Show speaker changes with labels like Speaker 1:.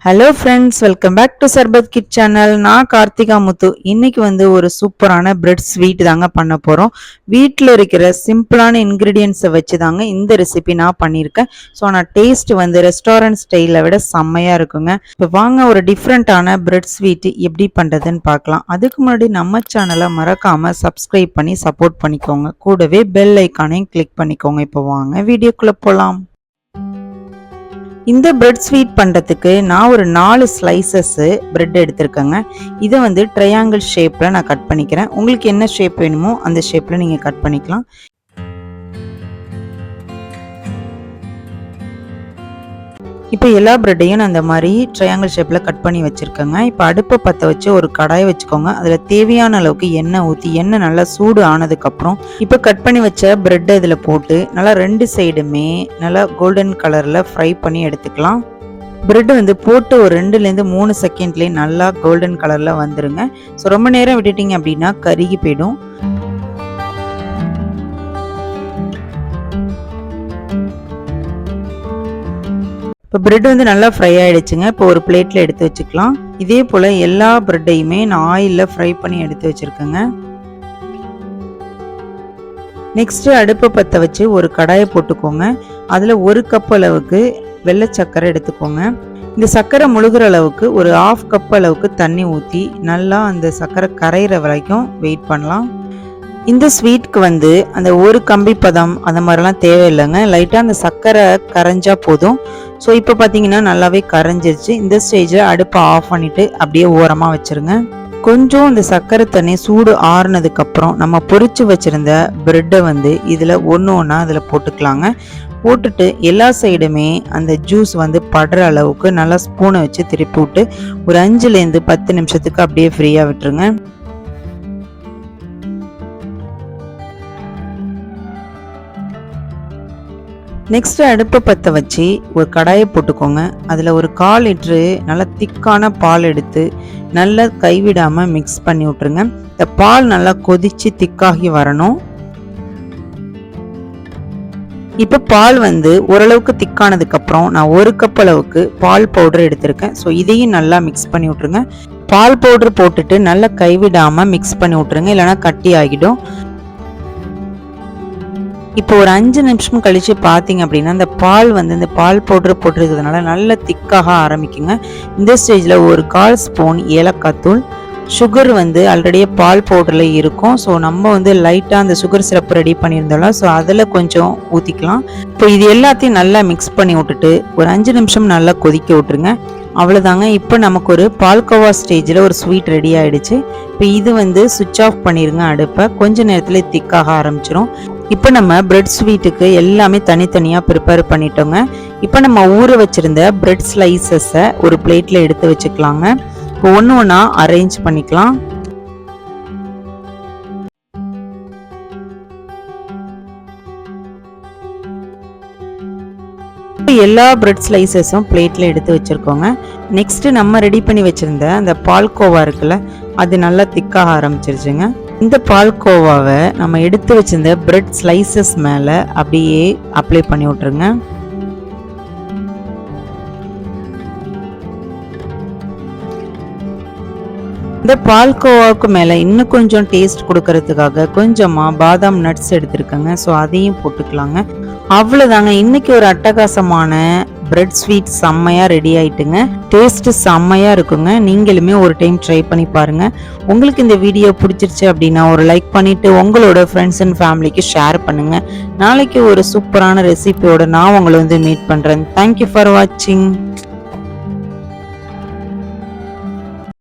Speaker 1: Hello friends, welcome back to சர்பத் கிட் channel. நான் கார்த்திகா முத்து. இன்னைக்கு ஒரு சூப்பரான பிரெட் ஸ்வீட் தாங்க பண்ண போகிறோம். வீட்டில் இருக்கிற சிம்பிளான இன்க்ரீடியன்ஸை வச்சு தாங்க இந்த ரெசிபி நான் பண்ணியிருக்கேன். ஸோ நான் டேஸ்ட் ரெஸ்டாரண்ட் ஸ்டைலை விட செம்மையாக இருக்குங்க. இப்போ வாங்க ஒரு டிஃப்ரெண்ட்டான பிரெட் ஸ்வீட் எப்படி பண்ணுறதுன்னு பார்க்கலாம். அதுக்கு முன்னாடி நம்ம சேனலை மறக்காமல் சப்ஸ்கிரைப் பண்ணி சப்போர்ட் பண்ணிக்கோங்க. கூடவே பெல் ஐக்கானையும் கிளிக் பண்ணிக்கோங்க. இப்போ வாங்க வீடியோக்குள்ளே போகலாம். இந்த பிரெட் ஸ்வீட் பண்ணுறதுக்கு நான் ஒரு 4 ஸ்லைசஸ் பிரெட் எடுத்திருக்கேங்க. இதை ட்ரையாங்கிள் ஷேப்பில் நான் கட் பண்ணிக்கிறேன். உங்களுக்கு என்ன ஷேப் வேணுமோ அந்த ஷேப்பில் நீங்கள் கட் பண்ணிக்கலாம். இப்போ எல்லா பிரெட்டையும் நான் அந்த மாதிரி ட்ரையாங்கிள் ஷேப்பில் கட் பண்ணி வச்சுருக்கேங்க. இப்போ அடுப்பை பற்ற வச்சு ஒரு கடாயை வச்சுக்கோங்க. அதில் தேவையான அளவுக்கு எண்ணெய் ஊற்றி எண்ணெய் நல்லா சூடு ஆனதுக்கப்புறம் இப்போ கட் பண்ணி வச்ச பிரெட்டை இதில் போட்டு நல்லா 2 சைடுமே நல்லா கோல்டன் கலரில் ஃப்ரை பண்ணி எடுத்துக்கலாம். பிரெட் போட்டு ஒரு 2லேருந்து 3 செகண்ட்லேயே நல்லா கோல்டன் கலரில் வந்துருங்க. ஸோ ரொம்ப நேரம் விட்டுட்டிங்க அப்படின்னா கருகி போயிடும். இப்போ பிரெட் நல்லா ஃப்ரை ஆகிடுச்சுங்க. இப்போ ஒரு பிளேட்டில் எடுத்து வச்சுக்கலாம். இதே போல் எல்லா பிரெட்டையுமே நான் ஆயிலில் ஃப்ரை பண்ணி எடுத்து வச்சுருக்கேங்க. நெக்ஸ்ட்டு அடுப்பை பற்ற வச்சு ஒரு கடாயை போட்டுக்கோங்க. அதில் 1 கப் அளவுக்கு வெள்ளை சர்க்கரை எடுத்துக்கோங்க. இந்த சர்க்கரை முழுகிற அளவுக்கு ஒரு 1/2 கப் அளவுக்கு தண்ணி ஊற்றி நல்லா அந்த சர்க்கரை கரையிற வரைக்கும் வெயிட் பண்ணலாம். இந்த ஸ்வீட்க்கு அந்த ஒரு கம்பி பதம் அந்த மாதிரிலாம் தேவையில்லைங்க. லைட்டாக அந்த சர்க்கரை கரைஞ்சா போதும். ஸோ இப்போ பார்த்தீங்கன்னா நல்லாவே கரைஞ்சிருச்சு. இந்த ஸ்டேஜில் அடுப்பை ஆஃப் பண்ணிவிட்டு அப்படியே ஓரமாக வச்சுருங்க. கொஞ்சம் இந்த சர்க்கரை தண்ணி சூடு ஆறுனதுக்கப்புறம் நம்ம பொரிச்சு வச்சுருந்த பிரெட்டை இதில் ஒன்றா அதில் போட்டுக்கலாங்க. போட்டுட்டு எல்லா சைடுமே அந்த ஜூஸ் படுற அளவுக்கு நல்லா ஸ்பூனை வச்சு திருப்பி விட்டு ஒரு 5லேருந்து 10 நிமிஷத்துக்கு அப்படியே ஃப்ரீயாக விட்டுருங்க. நெக்ஸ்ட் அடுப்பை பற்ற வச்சு ஒரு கடாயை போட்டுக்கோங்க. அதில் ஒரு 1/4 லிட்ரு நல்லா திக்கான பால் எடுத்து நல்லா கைவிடாமல் மிக்ஸ் பண்ணி விட்ருங்க. இந்த பால் நல்லா கொதித்து திக்காகி வரணும். இப்போ பால் ஓரளவுக்கு திக்கானதுக்கப்புறம் நான் 1 கப் அளவுக்கு பால் பவுடர் எடுத்திருக்கேன். ஸோ இதையும் நல்லா மிக்ஸ் பண்ணி விட்ருங்க. பால் பவுடர் போட்டுட்டு நல்லா கைவிடாமல் மிக்ஸ் பண்ணி விட்ருங்க, இல்லைனா கட்டி ஆகிடும். இப்போ ஒரு 5 நிமிஷம் கழிச்சு பார்த்தீங்க அப்படின்னா அந்த பால் இந்த பால் பவுடர் போட்டிருக்கிறதுனால நல்லா திக்காக ஆரம்பிக்குங்க. இந்த ஸ்டேஜில் ஒரு 1/4 ஸ்பூன் ஏலக்காய் தூள், சுகர் ஆல்ரெடியே பால் பவுடரில் இருக்கும். ஸோ நம்ம லைட்டாக அந்த சுகர் சிரப்பு ரெடி பண்ணியிருந்தோம்ல, ஸோ அதில் கொஞ்சம் ஊற்றிக்கலாம். இப்போ இது எல்லாத்தையும் நல்லா மிக்ஸ் பண்ணி விட்டுட்டு ஒரு 5 நிமிஷம் நல்லா கொதிக்க விட்டுருங்க. அவ்வளோதாங்க. இப்போ நமக்கு ஒரு பால்கோவா ஸ்டேஜில் ஒரு ஸ்வீட் ரெடி ஆகிடுச்சு. இப்போ இது சுவிட்ச் ஆஃப் பண்ணிடுங்க அடுப்பை. கொஞ்சம் நேரத்தில் திக்காக ஆரம்பிச்சிடும். இப்போ நம்ம பிரெட் ஸ்வீட்டுக்கு எல்லாமே தனித்தனியாக ப்ரிப்பேர் பண்ணிட்டோங்க. இப்போ நம்ம ஊற வச்சுருந்த பிரெட் ஸ்லைசஸை ஒரு பிளேட்டில் எடுத்து வச்சுக்கலாங்க. இப்போ ஒன்று ஒன்றா அரேஞ்ச் பண்ணிக்கலாம். எல்லா பிரெட் ஸ்லைசஸும் பிளேட்டில் எடுத்து வச்சுருக்கோங்க. நெக்ஸ்ட்டு நம்ம ரெடி பண்ணி வச்சுருந்த அந்த பால்கோவா இருக்குல்ல, அது நல்லா திக்காக ஆரம்பிச்சிருச்சுங்க. இந்த பால்கோவாவை நம்ம எடுத்து வச்சிருந்த பிரெட் ஸ்லைசஸ் மேலே அப்படியே அப்ளை பண்ணி விட்ருங்க. இந்த பால்கோவாவுக்கு மேலே இன்னும் கொஞ்சம் டேஸ்ட் கொடுக்கறதுக்காக கொஞ்சமாக பாதாம் நட்ஸ் எடுத்துருக்கேங்க. ஸோ அதையும் போட்டுக்கலாங்க. அவ்வளோதாங்க. இன்னைக்கு ஒரு அட்டகாசமான பிரெட் ஸ்வீட் செம்மையாக ரெடி ஆயிட்டுங்க. டேஸ்ட் செம்மையாக இருக்குங்க. நீங்களுமே ஒரு டைம் ட்ரை பண்ணி பாருங்க. உங்களுக்கு இந்த வீடியோ பிடிச்சிருச்சு அப்படின்னா ஒரு லைக் பண்ணிட்டு உங்களோட ஃப்ரெண்ட்ஸ் அண்ட் ஃபேமிலிக்கு ஷேர் பண்ணுங்க. நாளைக்கு ஒரு சூப்பரான ரெசிபியோட நான் உங்களை மீட் பண்ணுறேன். தேங்க்யூ ஃபார் வாட்சிங்.